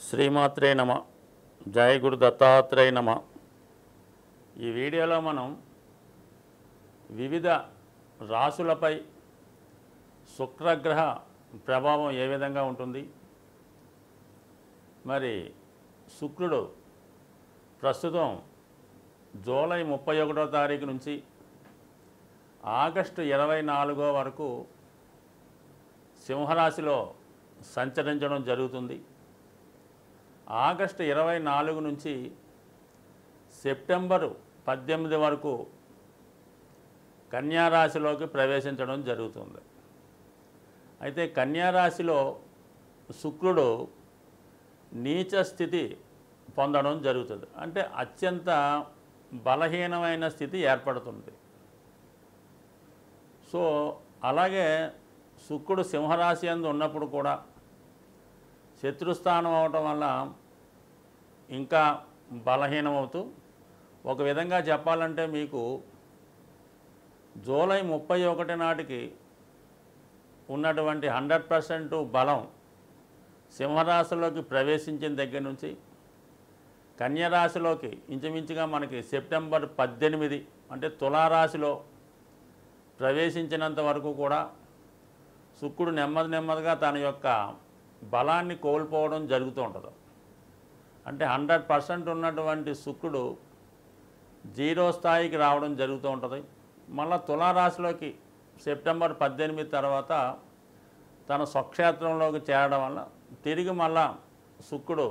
శ్రీమాత్రే నమ. జయ గురు దత్తాత్రేయ నమ. ఈ వీడియోలో మనం వివిధ రాశులపై శుక్రగ్రహ ప్రభావం ఏ విధంగా ఉంటుంది, మరి శుక్రుడు ప్రస్తుతం జూలై 31వ తారీఖు నుంచి ఆగస్టు 24 వరకు సింహరాశిలో సంచరించడం జరుగుతుంది. ఆగస్టు 24 నుంచి సెప్టెంబరు 18 వరకు కన్యారాశిలోకి ప్రవేశించడం జరుగుతుంది. అయితే కన్యారాశిలో శుక్రుడు నీచ స్థితి పొందడం జరుగుతుంది. అంటే అత్యంత బలహీనమైన స్థితి ఏర్పడుతుంది. సో అలాగే శుక్రుడు సింహరాశి యందు ఉన్నప్పుడు కూడా శత్రుస్థానం అవటం వల్ల ఇంకా బలహీనమవుతూ, ఒక విధంగా చెప్పాలంటే మీకు జూలై 31 నాటికి ఉన్నటువంటి 100% బలం సింహరాశిలోకి ప్రవేశించిన దగ్గర నుంచి కన్యరాశిలోకి ఇంచుమించుగా మనకి సెప్టెంబర్ 18 అంటే తులారాశిలో ప్రవేశించినంత వరకు కూడా శుక్రుడు నెమ్మదిగా తన యొక్క బలాన్ని కోల్పోవడం జరుగుతూ ఉంటుంది. అంటే 100% ఉన్నటువంటి శుక్రుడు 0 స్థాయికి రావడం జరుగుతూ ఉంటుంది. మళ్ళీ తులారాశిలోకి సెప్టెంబర్ 18 తర్వాత తన స్వక్షేత్రంలోకి చేరడం వల్ల తిరిగి మళ్ళా శుక్రుడు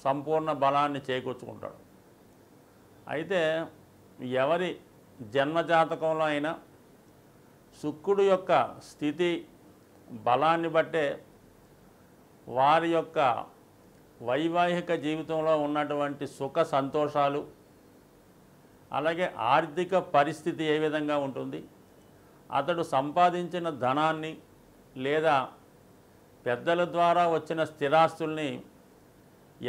సంపూర్ణ బలాన్ని చేకూర్చుకుంటాడు. అయితే ఎవరి జన్మజాతకంలో అయినా శుక్రుడు యొక్క స్థితి బలాన్ని బట్టే వారి యొక్క వైవాహిక జీవితంలో ఉన్నటువంటి సుఖ సంతోషాలు, అలాగే ఆర్థిక పరిస్థితి ఏ విధంగా ఉంటుంది, అతడు సంపాదించిన ధనాన్ని లేదా పెద్దల ద్వారా వచ్చిన స్థిరాస్తుల్ని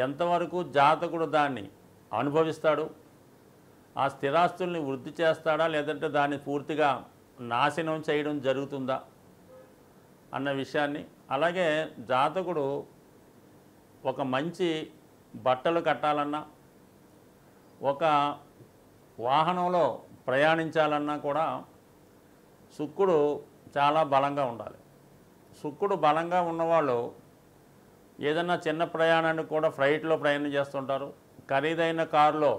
ఎంతవరకు జాతకుడు దాన్ని అనుభవిస్తాడు, ఆ స్థిరాస్తుల్ని వృద్ధి చేస్తాడా లేదంటే దాన్ని పూర్తిగా నాశనం చేయడం జరుగుతుందా అన్న విషయాన్ని, అలాగే జాతకుడు ఒక మంచి బట్టలు కట్టాలన్నా, ఒక వాహనంలో ప్రయాణించాలన్నా కూడా శుక్రుడు చాలా బలంగా ఉండాలి. శుక్రుడు బలంగా ఉన్నవాళ్ళు ఏదన్నా చిన్న ప్రయాణానికి కూడా ఫ్లైట్లో ప్రయాణం చేస్తుంటారు. ఖరీదైన కారులో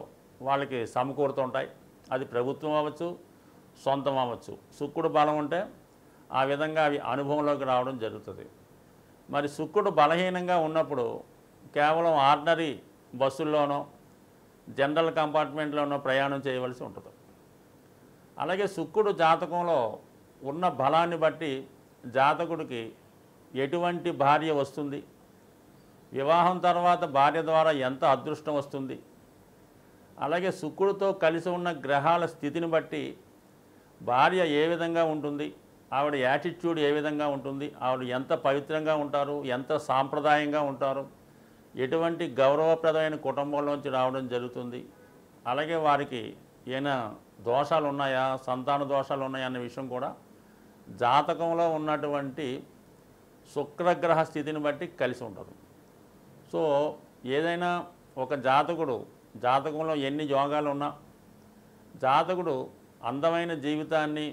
వాళ్ళకి సమకూరుతుంటాయి. అది ప్రభుత్వం అవ్వచ్చు, సొంతం అవ్వచ్చు. శుక్రుడు బలం ఉంటే ఆ విధంగా అవి అనుభవంలోకి రావడం జరుగుతుంది. మరి శుక్రుడు బలహీనంగా ఉన్నప్పుడు కేవలం ఆర్డినరీ బస్సుల్లోనో జనరల్ కంపార్ట్మెంట్లోనో ప్రయాణం చేయవలసి ఉంటుంది. అలాగే శుక్రుడు జాతకంలో ఉన్న బలాన్ని బట్టి జాతకుడికి ఎటువంటి భార్య వస్తుంది, వివాహం తర్వాత భార్య ద్వారా ఎంత అదృష్టం వస్తుంది, అలాగే శుక్రుడితో కలిసి ఉన్న గ్రహాల స్థితిని బట్టి భార్య ఏ విధంగా ఉంటుంది, ఆవిడ యాటిట్యూడ్ ఏ విధంగా ఉంటుంది, ఆవిడ ఎంత పవిత్రంగా ఉంటారు, ఎంత సాంప్రదాయంగా ఉంటారు, ఎటువంటి గౌరవప్రదమైన కుటుంబంలోంచి రావడం జరుగుతుంది, అలాగే వారికి ఏమైనా దోషాలు ఉన్నాయా, సంతాన దోషాలు ఉన్నాయా అన్న విషయం కూడా జాతకంలో ఉన్నటువంటి శుక్రగ్రహ స్థితిని బట్టి కలిసి ఉంటుంది. సో ఏదైనా ఒక జాతకంలో ఎన్ని యోగాలు ఉన్నా జాతకుడు అందమైన జీవితాన్ని,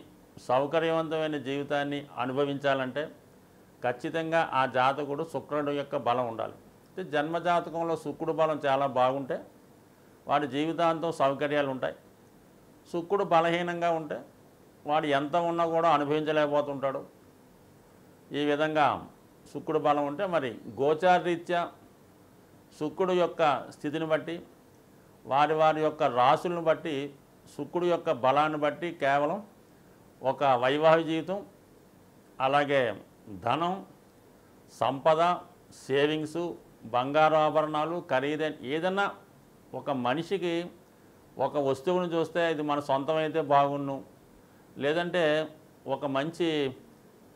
సౌకర్యవంతమైన జీవితాన్ని అనుభవించాలంటే ఖచ్చితంగా ఆ జాతకుడు శుక్రుడు యొక్క బలం ఉండాలి. అంటే జన్మజాతకంలో శుక్రుడు బలం చాలా బాగుంటే వాడి జీవితాంతం సౌకర్యాలు ఉంటాయి. శుక్రుడు బలహీనంగా ఉంటే వాడు ఎంత ఉన్నా కూడా అనుభవించలేకపోతుంటాడు. ఈ విధంగా శుక్రుడు బలం ఉంటే మరి గోచారరీత్యా శుక్రుడు యొక్క స్థితిని బట్టి వారి యొక్క రాశులను బట్టి శుక్రుడు యొక్క బలాన్ని బట్టి కేవలం ఒక వైవాహిక జీవితం, అలాగే ధనం, సంపద, సేవింగ్సు, బంగారు ఆభరణాలు, ఖరీదైన ఏదన్నా ఒక మనిషికి ఒక వస్తువును చూస్తే ఇది మన సొంతమైతే బాగున్ను, లేదంటే ఒక మంచి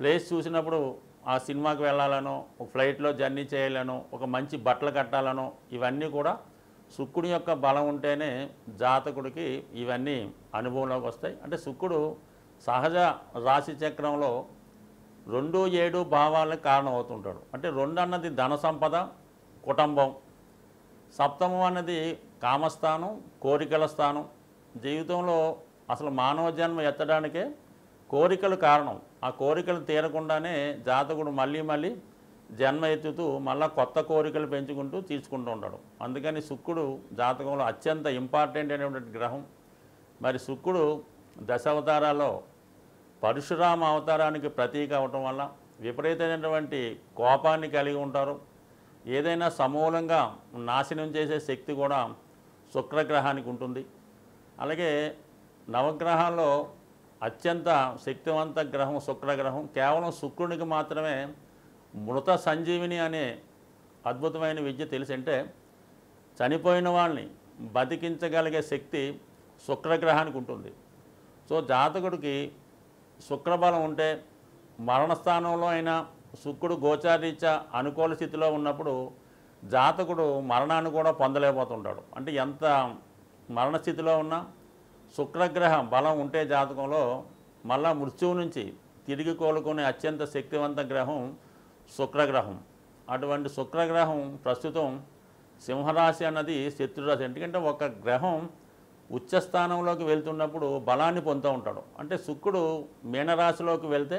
ప్లేస్ చూసినప్పుడు ఆ సినిమాకి వెళ్ళాలనో, ఒక ఫ్లైట్లో జర్నీ చేయాలనో, ఒక మంచి బట్టలు కట్టాలనో, ఇవన్నీ కూడా శుక్రుడి యొక్క బలం ఉంటేనే జాతకుడికి ఇవన్నీ అనుభవంలోకి వస్తాయి. అంటే శుక్రుడు సహజ రాశి చక్రంలో 2, 7 భావాలకు కారణం అవుతుంటాడు. అంటే 2 అన్నది ధన సంపద, కుటుంబం, సప్తమం అన్నది కామస్థానం, కోరికల స్థానం. జీవితంలో అసలు మానవ జన్మ ఎత్తడానికే కోరికలు కారణం. ఆ కోరికలు తీరకుండానే జాతకుడు మళ్ళీ మళ్ళీ జన్మ ఎత్తుతూ మళ్ళీ కొత్త కోరికలు పెంచుకుంటూ తీర్చుకుంటూ ఉంటాడు. అందుకని శుక్రుడు జాతకంలో అత్యంత ఇంపార్టెంట్ అయినటువంటి గ్రహం. మరి శుక్రుడు దశావతారాల్లో పరశురామ అవతారానికి ప్రతీక అవటం వల్ల విపరీతమైనటువంటి కోపాన్ని కలిగి ఉంటారు. ఏదైనా సమూలంగా నాశనం చేసే శక్తి కూడా శుక్రగ్రహానికి ఉంటుంది. అలాగే నవగ్రహాల్లో అత్యంత శక్తివంత గ్రహం శుక్రగ్రహం. కేవలం శుక్రునికి మాత్రమే మృత సంజీవిని అనే అద్భుతమైన విద్య తెలిసింటే చనిపోయిన వాళ్ళని బతికించగలిగే శక్తి శుక్రగ్రహానికి ఉంటుంది. సో జాతకుడికి శుక్రబలం ఉంటే మరణస్థానంలో అయినా శుక్రుడు గోచారీత్యా అనుకూల స్థితిలో ఉన్నప్పుడు జాతకుడు మరణాన్ని కూడా పొందలేకపోతుంటాడు. అంటే ఎంత మరణస్థితిలో ఉన్నా శుక్రగ్రహ బలం ఉంటే జాతకంలో మళ్ళా మృత్యువు నుంచి తిరిగి కోలుకునే అత్యంత శక్తివంత గ్రహం శుక్రగ్రహం. అటువంటి శుక్రగ్రహం ప్రస్తుతం సింహరాశి అన్నది శత్రురాశి. ఎందుకంటే ఒక గ్రహం ఉచ్చస్థానంలోకి వెళ్తున్నప్పుడు బలాన్ని పొందుతూ ఉంటాడు. అంటే శుక్రుడు మీనరాశిలోకి వెళ్తే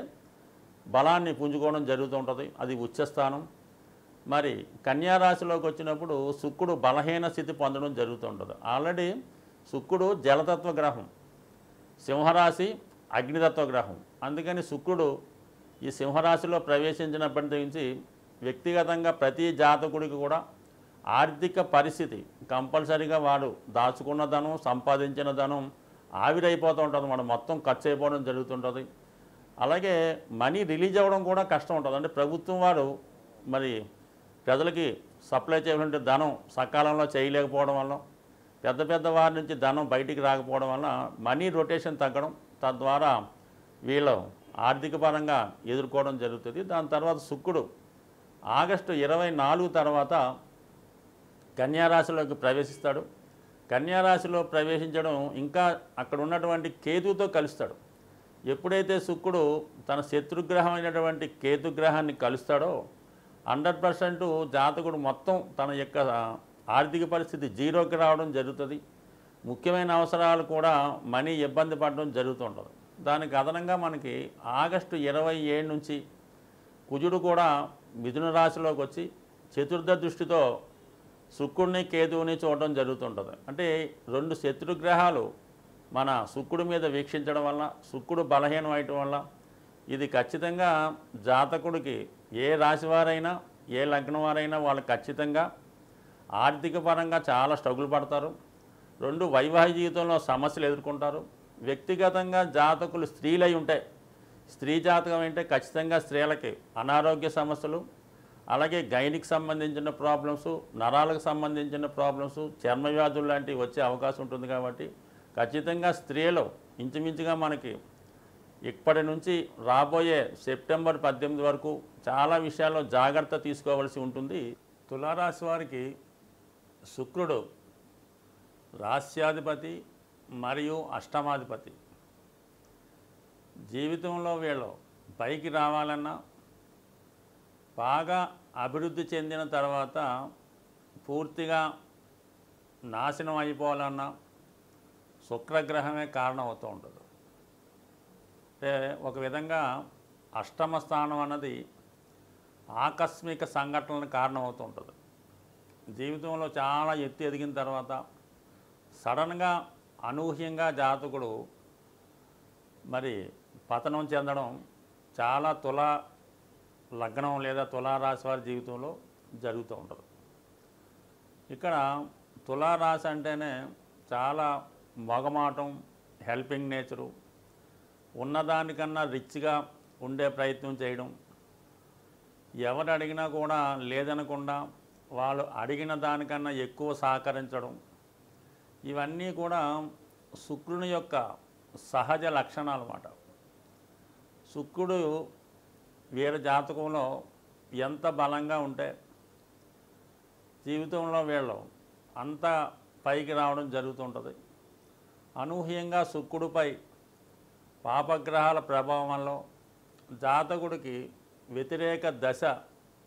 బలాన్ని పుంజుకోవడం జరుగుతూ ఉంటుంది, అది ఉచ్చస్థానం. మరి కన్యారాశిలోకి వచ్చినప్పుడు శుక్రుడు బలహీన స్థితి పొందడం జరుగుతూ ఉంటుంది. ఆల్రెడీ శుక్రుడు జలతత్వ గ్రహం, సింహరాశి అగ్నితత్వ గ్రహం. అందుకని శుక్రుడు ఈ సింహరాశిలో ప్రవేశించినప్పటి నుంచి వ్యక్తిగతంగా ప్రతి జాతకుడికి కూడా ఆర్థిక పరిస్థితి కంపల్సరీగా వాడు దాచుకున్న ధనం, సంపాదించిన ధనం ఆవిరైపోతూ ఉంటుంది, మనం మొత్తం ఖర్చు అయిపోవడం జరుగుతుంటుంది. అలాగే మనీ రిలీజ్ అవ్వడం కూడా కష్టం ఉంటుంది. అంటే ప్రభుత్వం వారు మరి ప్రజలకి సప్లై చేయవలసిన ధనం సకాలంలో చేయలేకపోవడం వల్ల, పెద్ద పెద్ద వారి నుంచి ధనం బయటికి రాకపోవడం వల్ల మనీ రొటేషన్ తగ్గడం, తద్వారా వీళ్ళు ఆర్థిక పరంగా ఎదుర్కోవడం జరుగుతుంది. దాని తర్వాత శుక్రుడు ఆగస్టు 24 తర్వాత కన్యారాశిలోకి ప్రవేశిస్తాడు. కన్యారాశిలో ప్రవేశించడం ఇంకా అక్కడ ఉన్నటువంటి కేతుతో కలుస్తాడు. ఎప్పుడైతే శుక్రుడు తన శత్రుగ్రహం అయినటువంటి కేతుగ్రహాన్ని కలుస్తాడో 100% జాతకుడు మొత్తం తన యొక్క ఆర్థిక పరిస్థితి జీరోకి రావడం జరుగుతుంది. ముఖ్యమైన అవసరాలు కూడా మనీ ఇబ్బంది పడడం జరుగుతుంటుంది. దానికి అదనంగా మనకి ఆగస్టు 27 నుంచి కుజుడు కూడా మిథున రాశిలోకి వచ్చి చతుర్థ దృష్టితో శుక్రుడిని కేతువుని చూడడం జరుగుతుంటుంది. అంటే రెండు శత్రుగ్రహాలు మన శుక్రుడి మీద వీక్షించడం వల్ల, శుక్రుడు బలహీనం అవటం వల్ల ఇది ఖచ్చితంగా జాతకుడికి ఏ రాశి వారైనా ఏ లగ్నం వారైనా వాళ్ళు ఖచ్చితంగా ఆర్థిక పరంగా చాలా స్ట్రగుల్ పడతారు. రెండు వైవాహిక జీవితంలో సమస్యలు ఎదుర్కొంటారు. వ్యక్తిగతంగా జాతకులు స్త్రీలై ఉంటే, స్త్రీ జాతకం అంటే ఖచ్చితంగా స్త్రీలకి అనారోగ్య సమస్యలు, అలాగే గైనికి సంబంధించిన ప్రాబ్లమ్స్, నరాలకు సంబంధించిన ప్రాబ్లమ్స్, చర్మ వ్యాధులు లాంటివి వచ్చే అవకాశం ఉంటుంది. కాబట్టి ఖచ్చితంగా స్త్రీలు ఇంచుమించుగా మనకి ఇప్పటి నుంచి రాబోయే సెప్టెంబర్ 18 వరకు చాలా విషయాల్లో జాగ్రత్త తీసుకోవాల్సి ఉంటుంది. తులారాశి వారికి శుక్రుడు రాస్యాధిపతి మరియు అష్టమాధిపతి. జీవితంలో వీళ్ళు పైకి రావాలన్నా, బాగా అభివృద్ధి చెందిన తర్వాత పూర్తిగా నాశనం అయిపోవాలన్నా శుక్రగ్రహమే కారణం అవుతూ ఉంటుంది. అంటే ఒక విధంగా అష్టమ స్థానం అన్నది ఆకస్మిక సంఘటనలకు కారణం అవుతూ ఉంటుంది. జీవితంలో చాలా ఎత్తు ఎదిగిన తర్వాత సడన్గా అనూహ్యంగా జాతకుడు మరి పతనం చెందడం చాలా లగ్నం లేదా తులారాశి వారి జీవితంలో జరుగుతూ ఉంటుంది. ఇక్కడ తులారాశి అంటేనే చాలా మొగమాటం, హెల్పింగ్ నేచరు, ఉన్నదానికన్నా రిచ్గా ఉండే ప్రయత్నం చేయడం, ఎవరు అడిగినా కూడా లేదనకుండా వాళ్ళు అడిగిన దానికన్నా ఎక్కువ సహకరించడం, ఇవన్నీ కూడా శుక్రుని యొక్క సహజ లక్షణాలు అన్నమాట. శుక్రుడు వీరి జాతకంలో ఎంత బలంగా ఉంటే జీవితంలో వీళ్ళు అంత పైకి రావడం జరుగుతుంటుంది. అనూహ్యంగా శుక్రుడిపై పాపగ్రహాల ప్రభావం వల్ల జాతకుడికి వ్యతిరేక దశ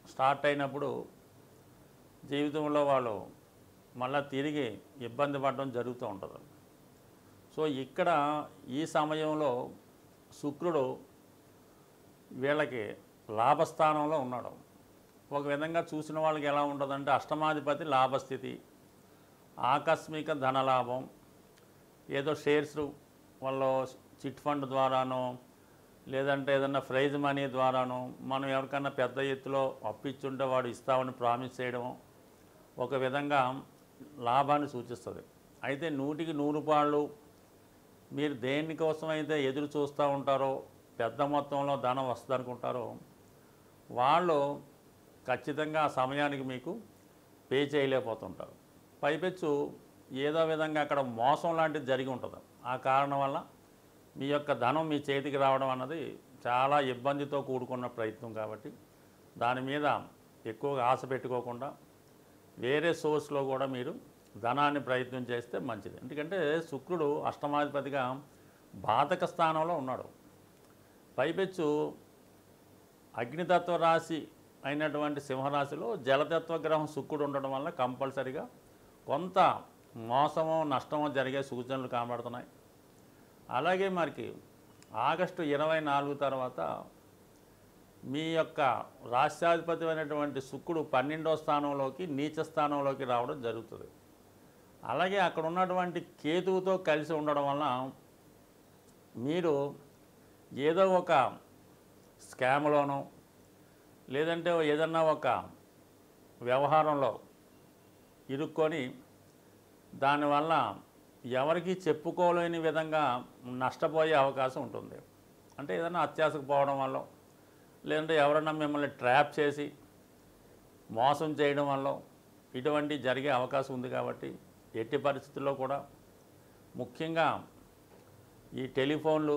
స్టార్ట్ అయినప్పుడు జీవితంలో వాళ్ళు మళ్ళీ తిరిగి ఇబ్బంది పడడం జరుగుతూ ఉంటుంది. సో ఇక్కడ ఈ సమయంలో శుక్రుడు వీళ్ళకి లాభస్థానంలో ఉన్నాడు. ఒక విధంగా చూసిన వాళ్ళకి ఎలా ఉంటుందంటే అష్టమాధిపతి లాభస్థితి, ఆకస్మిక ధనలాభం, ఏదో షేర్స్ వాళ్ళు చిట్ ఫండ్ ద్వారానో లేదంటే ఏదన్నా ప్రైజ్ మనీ ద్వారానో మనం ఎవరికన్నా పెద్ద ఎత్తులో అప్పిచ్చుంటే వాడు ఇస్తామని ప్రామిస్ చేయడం ఒక విధంగా లాభాన్ని సూచిస్తుంది. అయితే 100కి 100 పాళ్ళు మీరు దేనికోసం అయితే ఎదురు చూస్తూ ఉంటారో, పెద్ద మొత్తంలో ధనం వస్తుంది అనుకుంటారో వాళ్ళు ఖచ్చితంగా ఆ సమయానికి మీకు పే చేయలేకపోతుంటారు. పైపెచ్చు ఏదో విధంగా అక్కడ మోసం లాంటిది జరిగి ఉంటుంది. ఆ కారణం వల్ల మీ యొక్క ధనం మీ చేతికి రావడం అన్నది చాలా ఇబ్బందితో కూడుకున్న ప్రయత్నం. కాబట్టి దాని మీద ఎక్కువగా ఆశ పెట్టుకోకుండా వేరే సోర్స్లో కూడా మీరు ధనాన్ని ప్రయత్నం చేస్తే మంచిది. ఎందుకంటే శుక్రుడు అష్టమాధిపతిగా బాధక స్థానంలో ఉన్నాడు. పైపెచ్చు అగ్నితత్వ రాశి అయినటువంటి సింహరాశిలో జలతత్వ గ్రహం శుక్రుడు ఉండడం వల్ల కంపల్సరిగా కొంత మోసమో నష్టమో జరిగే సూచనలు కనబడుతున్నాయి. అలాగే మనకి ఆగస్టు 24 తర్వాత మీ యొక్క రాష్ట్రాధిపతి అయినటువంటి శుక్రుడు 12వ స్థానంలోకి నీచ స్థానంలోకి రావడం జరుగుతుంది. అలాగే అక్కడ ఉన్నటువంటి కేతువుతో కలిసి ఉండడం వల్ల మీరు ఏదో ఒక స్కామ్లోనో లేదంటే ఏదన్నా ఒక వ్యవహారంలో ఇరుక్కొని దానివల్ల ఎవరికి చెప్పుకోలేని విధంగా నష్టపోయే అవకాశం ఉంటుంది. అంటే ఏదైనా అత్యాశకు పోవడం వల్ల లేదంటే ఎవరన్నా మిమ్మల్ని ట్రాప్ చేసి మోసం చేయడం వల్ల ఇటువంటి జరిగే అవకాశం ఉంది. కాబట్టి ఎట్టి పరిస్థితుల్లో కూడా ముఖ్యంగా ఈ టెలిఫోన్లు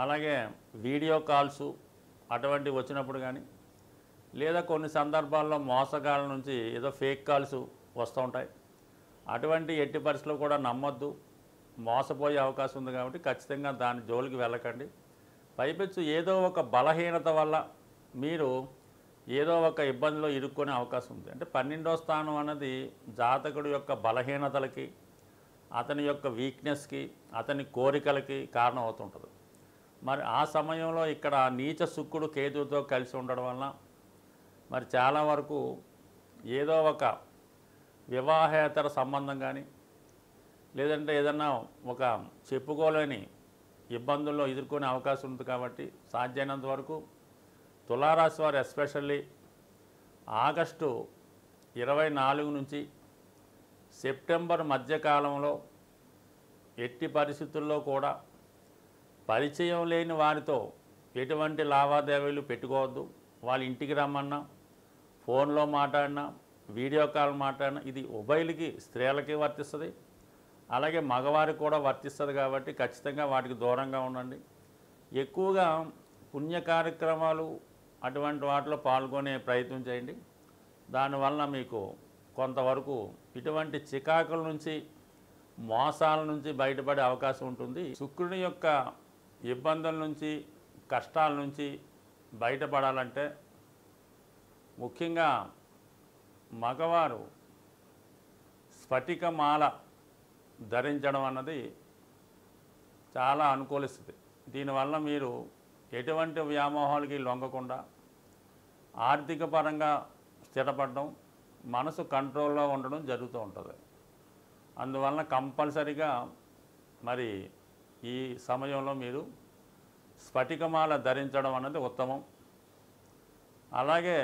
అలాగే వీడియో కాల్సు అటువంటివి వచ్చినప్పుడు కానీ లేదా కొన్ని సందర్భాల్లో మోసగాళ్ళ నుంచి ఏదో ఫేక్ కాల్స్ వస్తూ ఉంటాయి. అటువంటి ఎట్టి పరిస్థితుల్లో కూడా నమ్మొద్దు, మోసపోయే అవకాశం ఉంది. కాబట్టి ఖచ్చితంగా దాని జోలికి వెళ్ళకండి. పైపెచ్చు ఏదో ఒక బలహీనత వల్ల మీరు ఏదో ఒక ఇబ్బందిలో ఇరుక్కునే అవకాశం ఉంది. అంటే 12వ స్థానం అన్నది జాతకుడి యొక్క బలహీనతలకి, అతని యొక్క వీక్నెస్కి, అతని కోరికలకి కారణం అవుతుంటుంది. మరి ఆ సమయంలో ఇక్కడ నీచ శుక్రుడు కేతువుతో కలిసి ఉండడం వలన మరి చాలా వరకు ఏదో ఒక వివాహేతర సంబంధం కానీ లేదంటే ఏదన్నా ఒక చెప్పుకోలేని ఇబ్బందుల్లో ఎదుర్కొనే అవకాశం ఉంది. కాబట్టి సాధ్యమైనంత వరకు తులారాశి వారు ఎస్పెషల్లీ ఆగస్టు 24 నుంచి సెప్టెంబర్ మధ్యకాలంలో ఎట్టి పరిస్థితుల్లో కూడా పరిచయం లేని వారితో ఎటువంటి లావాదేవీలు పెట్టుకోవద్దు. వాళ్ళ ఇంటికి రమ్మన్నా, ఫోన్లో మాట్లాడినా, వీడియో కాల్ మాట్లాడినా ఇది ఉభయులకి స్త్రీలకి వర్తిస్తుంది, అలాగే మగవారికి కూడా వర్తిస్తుంది. కాబట్టి ఖచ్చితంగా వాటికి దూరంగా ఉండండి. ఎక్కువగా పుణ్య కార్యక్రమాలు అటువంటి వాటిలో పాల్గొనే ప్రయత్నం చేయండి. దానివల్ల మీకు కొంతవరకు ఇటువంటి చికాకుల నుంచి, మోసాల నుంచి బయటపడే అవకాశం ఉంటుంది. శుక్రుని యొక్క ఇబ్బందుల నుంచి, కష్టాల నుంచి బయటపడాలంటే ముఖ్యంగా మగవారు స్ఫటికమాల ధరించడం అన్నది చాలా అనుకూలిస్తుంది. దీనివల్ల మీరు ఎటువంటి వ్యామోహాలకి లొంగకుండా ఆర్థిక పరంగా స్థిరపడడం, మనసు కంట్రోల్లో ఉండడం జరుగుతూ ఉంటుంది. అందువలన కంపల్సరిగా మరి ఈ సమయంలో మీరు స్ఫటికమాల ధరించడం అన్నది ఉత్తమం. అలాగే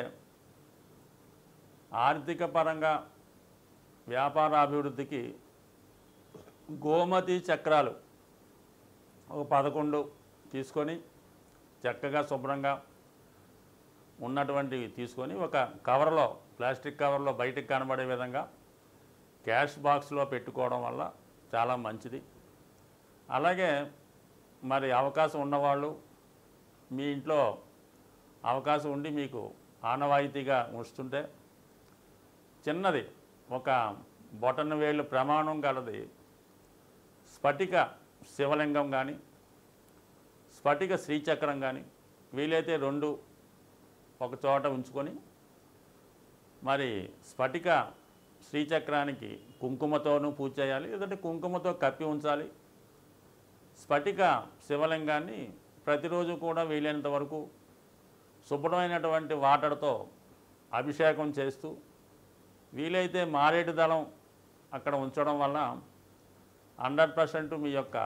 ఆర్థిక పరంగా వ్యాపారాభివృద్ధికి గోమతి చక్రాలు ఒక 11 తీసుకొని చక్కగా శుభ్రంగా ఉన్నటువంటివి తీసుకొని ఒక కవర్లో, ప్లాస్టిక్ కవర్లో బయటికి కనబడే విధంగా క్యాష్ బాక్స్లో పెట్టుకోవడం వల్ల చాలా మంచిది. అలాగే మరి అవకాశం ఉన్నవాళ్ళు మీ ఇంట్లో అవకాశం ఉండి మీకు ఆనవాయితీగా ఉంచుతుంటే చిన్నది ఒక బొటన వేలు ప్రమాణం గలది స్ఫటిక శివలింగం కానీ, స్ఫటిక శ్రీచక్రం కానీ వీలైతే 2 ఒక చోట ఉంచుకొని మరి స్ఫటిక శ్రీచక్రానికి కుంకుమతోనూ పూజ చేయాలి, లేదంటే కుంకుమతో కప్పి ఉంచాలి. స్ఫటిక శివలింగాన్ని ప్రతిరోజు కూడా వీలైనంత వరకు శుభ్రమైనటువంటి వాటర్తో అభిషేకం చేస్తూ, వీలైతే మారేడు దళం అక్కడ ఉంచడం వల్ల 100% మీ యొక్క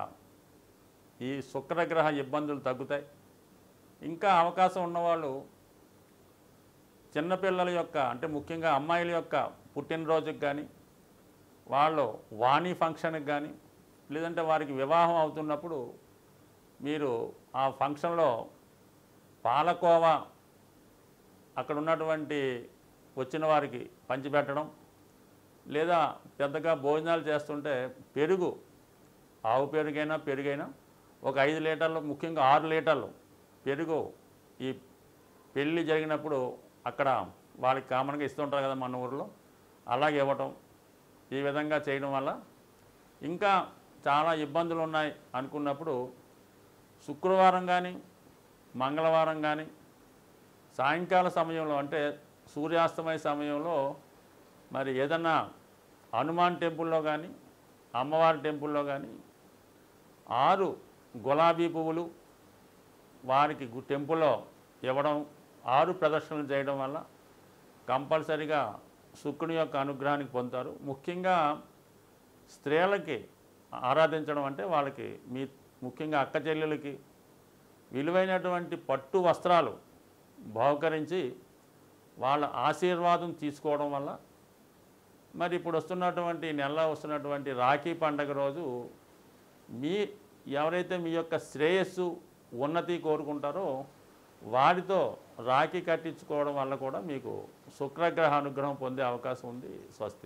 ఈ శుక్రగ్రహ ఇబ్బందులు తగ్గుతాయి. ఇంకా అవకాశం ఉన్నవాళ్ళు చిన్నపిల్లల యొక్క, అంటే ముఖ్యంగా అమ్మాయిల యొక్క పుట్టినరోజుకి కానీ, వాళ్ళు వాణి ఫంక్షన్కి కానీ, లేదంటే వారికి వివాహం అవుతున్నప్పుడు మీరు ఆ ఫంక్షన్లో పాలకోవా అక్కడ ఉన్నటువంటి వచ్చిన వారికి పంచిపెట్టడం, లేదా పెద్దగా భోజనాలు చేస్తుంటే పెరుగు, ఆవు పెరుగైనా ఒక 5 లీటర్లు, ముఖ్యంగా 6 లీటర్లు పెరుగు ఈ పెళ్ళి జరిగినప్పుడు అక్కడ వాళ్ళకి కామన్గా ఇస్తుంటారు కదా మన ఊరిలో, అలాగే ఇవ్వటం. ఈ విధంగా చేయడం వల్ల ఇంకా చాలా ఇబ్బందులు ఉన్నాయి అనుకున్నప్పుడు శుక్రవారం కానీ మంగళవారం కానీ సాయంకాల సమయంలో, అంటే సూర్యాస్తమయ సమయంలో మరి ఏదన్నా హనుమాన్ టెంపుల్లో కానీ అమ్మవారి టెంపుల్లో కానీ 6 గులాబీ పువ్వులు వారికి టెంపుల్లో ఇవ్వడం, 6 ప్రదర్శనలు చేయడం వల్ల కంపల్సరిగా శుక్రుని యొక్క అనుగ్రహానికి పొందుతారు. ముఖ్యంగా స్త్రీలకి ఆరాధించడం అంటే వాళ్ళకి ముఖ్యంగా అక్క చెల్లెలకి విలువైనటువంటి పట్టు వస్త్రాలు బహుకరించి వాళ్ళ ఆశీర్వాదం తీసుకోవడం వల్ల, మరి ఇప్పుడు వస్తున్నటువంటి నెలలో వస్తున్నటువంటి రాఖీ పండగ రోజు ఎవరైతే మీ యొక్క శ్రేయస్సు ఉన్నతి కోరుకుంటారో వారితో రాఖీ కట్టించుకోవడం వల్ల కూడా మీకు శుక్రగ్రహ అనుగ్రహం పొందే అవకాశం ఉంది. స్వస్తి.